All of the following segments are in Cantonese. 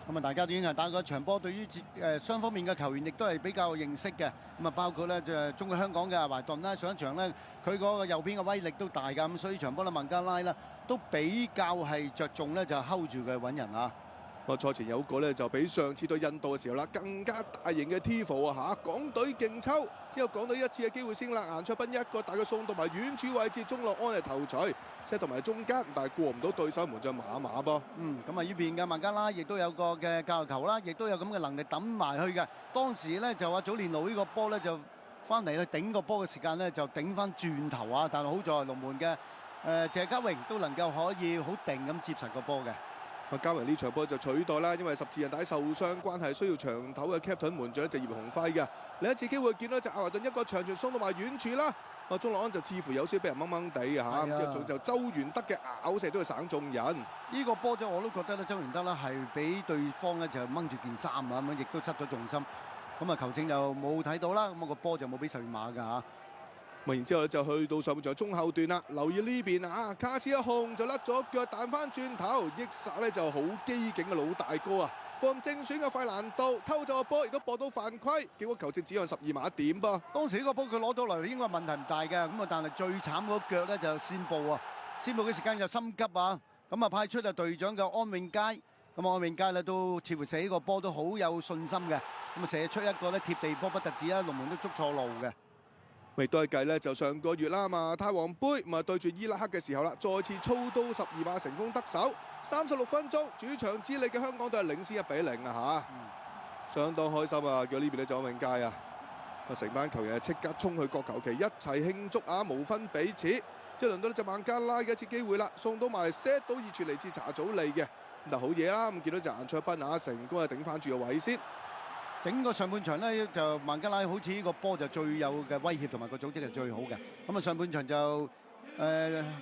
咁啊，大家都已經係打過一場波，對於雙方面嘅球員亦都係比較認識嘅。咁啊，包括咧就中國香港嘅阿懷頓啦，上一場咧佢嗰個右邊嘅威力都大㗎，咁所以場波咧孟加拉咧都比較係着重咧就 hold 住佢揾人啊。賽前有個咧就比上次對印度嘅時候啦，更加大型嘅 Tifo 啊嚇，港隊勁抽，之後港隊一次嘅機會先啦，顏卓彬一個大嘅送到埋遠處位置，鍾樂安係頭槌 set 同埋中間，但係過唔到對手門將馬馬噃。咁啊呢邊嘅孟加拉亦都有個嘅教球啦，亦都有咁嘅能力揼埋去嘅。當時咧就話祖連奴呢個波咧就翻嚟去頂個波嘅時間咧就頂翻轉頭啊，但係好在龍門嘅謝家榮都能夠可以好定咁接實個波嘅。加榮呢場波就取代啦，因為十字韌帶受傷關係，需要長頭嘅 captain 門將就葉鴻輝嘅。另一次機會見到就阿華頓一個長傳送到埋遠處啦，鐘樂安就似乎有少少俾人掹掹地嘅嚇，之後就周元德嘅咬射都係省眾人。呢個波我都覺得咧，周元德咧係俾對方咧就掹住件衫啊，咁樣亦都失咗重心。咁啊球證就冇睇到啦，咁個波就冇俾十二碼㗎嚇。然之後咧就去到上半場中後段啦，留意呢邊啊，卡斯一控就甩咗腳彈翻轉頭，益薩咧就好機警嘅老大哥啊，放正選嘅費蘭道偷走個波，亦都搏到犯規，結果球證只按12碼點噃。當時呢個波佢攞到嚟應該問題唔大嘅，咁啊但係最慘嗰腳咧就先報啊，先報嘅時間就心急啊，咁啊派出啊隊長嘅安永佳，咁安永佳咧都似乎射呢個波都好有信心嘅，咁啊射出一個咧貼地波不特止啊，龍門都捉錯路嘅。亦都係計咧，就上個月啦嘛，泰皇杯咪對住伊拉克嘅時候啦，再次操刀12碼成功得手，36分鐘主場之利嘅香港隊係領先1-0啊嚇，相當開心啊！叫呢邊咧就安永佳啊，成班球員係即刻衝去角球旗一齊慶祝啊，無分彼此。即係輪到呢隻孟加拉嘅一次機會啦，送到埋 set 到二傳嚟自查祖利嘅，咁但好嘢啦，咁見到就顏卓彬啊成功係頂翻住個位先。整個上半場咧就孟加拉好似呢個波就最有嘅威脅同埋個組織係最好嘅。咁啊上半場就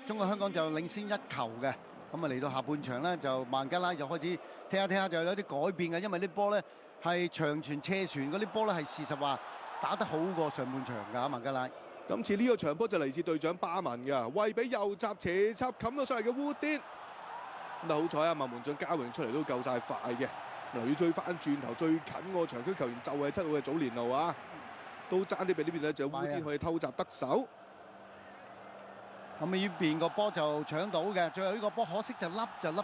中國香港就領先1球嘅。咁啊嚟到下半場咧就孟加拉就開始踢下就有啲改變嘅，因為啲波咧係長傳斜傳嗰啲波咧係事實話打得好過上半場㗎孟加拉。今次呢個場波就嚟自隊長巴文嘅，為俾右閘斜插冚到上嚟嘅烏甸。但好彩啊，孟門將嘉榮出嚟都夠晒快嘅。女追翻轉頭最近個場區球員就係7號嘅祖連奴啊，都爭啲俾呢邊咧就烏甸可以偷襲得手。咁呢邊個波就搶到嘅，最後呢個波可惜就笠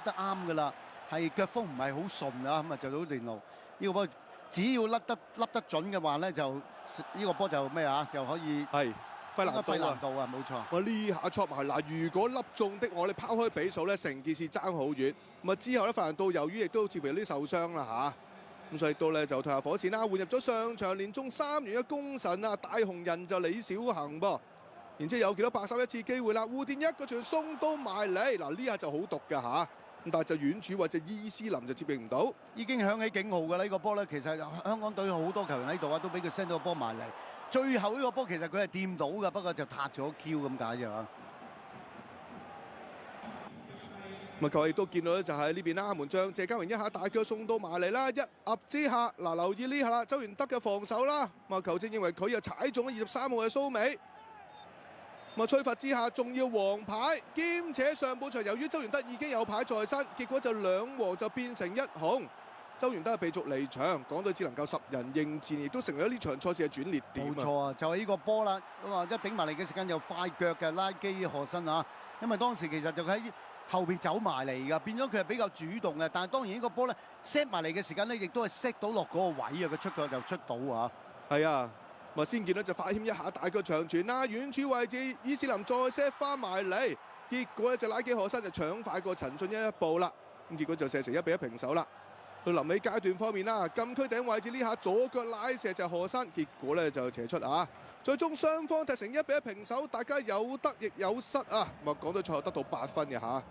得啱㗎啦，係腳風唔係好順啊，咁啊就祖連奴呢個波只要笠得準嘅話咧，就呢個波就咩啊，就可以係費蘭道啊，冇錯。我呢下戳埋嗱，如果粒中的我哋拋開比數咧，成件事爭好遠。咁啊之後咧，費蘭道由於亦都似乎有啲受傷啦嚇，咁所以到咧就退下火線啦，換入咗上場連中3元嘅功臣啊，大紅人就李小恆噃。然之後有幾多白手一次機會啦，烏甸一個傳送到埋嚟，嗱呢下就好毒㗎嚇。咁但係就遠處或者伊斯林就接應唔到，已經響起警號㗎啦！呢個波咧，其實香港隊好多球員喺度啊，都俾佢 send 到個波埋嚟。最後呢個波其實佢係掂到㗎，不過就撻咗 Q 咁解啫嘛。咁啊，球亦都見到咧，就係呢邊啦，門將謝家榮一下大腳送到埋嚟啦，一壓之下，嗱留意呢下啦，周元德嘅防守啦，咁啊球證認為佢又踩中咗23號嘅蘇美。咁啊，吹罰之下仲要黃牌，兼且上半場由於周元德已經有牌在身，結果就2黃就變成1紅。周元德係被逐離場，港隊只能夠10人應戰，亦都成為咗呢場賽事嘅轉捩點。冇錯啊，就係呢個波啦。咁啊，一頂埋嚟嘅時間又快腳嘅拉基何身啊，因為當時其實就喺後邊走埋嚟㗎，變咗佢係比較主動嘅。但係當然呢個波咧 set 埋嚟嘅時間咧，亦都係 set 到落嗰個位啊，佢出腳就出到啊。係啊。咪先見到就快謙一下大腳長傳啦，遠處位置伊斯林再 set 翻埋嚟，結果咧就拉基何身就搶快過陳俊一步啦，咁結果就射成1-1平手啦。到臨尾階段方面啦，禁區頂位置呢下左腳拉射就何身，結果咧就斜出啊，最終雙方踢成1-1平手，大家有得亦有失啊，咁啊港隊賽後得到8分嘅嚇。